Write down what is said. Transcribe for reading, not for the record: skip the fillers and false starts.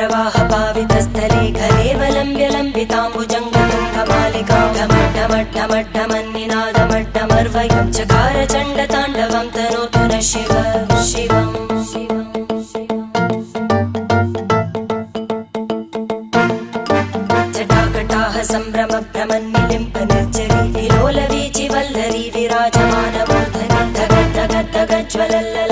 जटाटवीगलज्जलप्रवाहपावितस्थले घलेवलम्ब्य लम्बिताम्बुजङ्गतुङ्गमालिकां ढमड्ढमड्ढमड्ढमन्निनादमड्ढमर्वयं चकार चण्डताण्डवं तनोतु नः शिव शिवम् जटाकटाह सम्भ्रमभ्रमन्निलिम्प निर्जरी विलोलवीचिवल्लरी विराजमानमूर्धनि धगद्धगद्धगज्ज्वलल्ल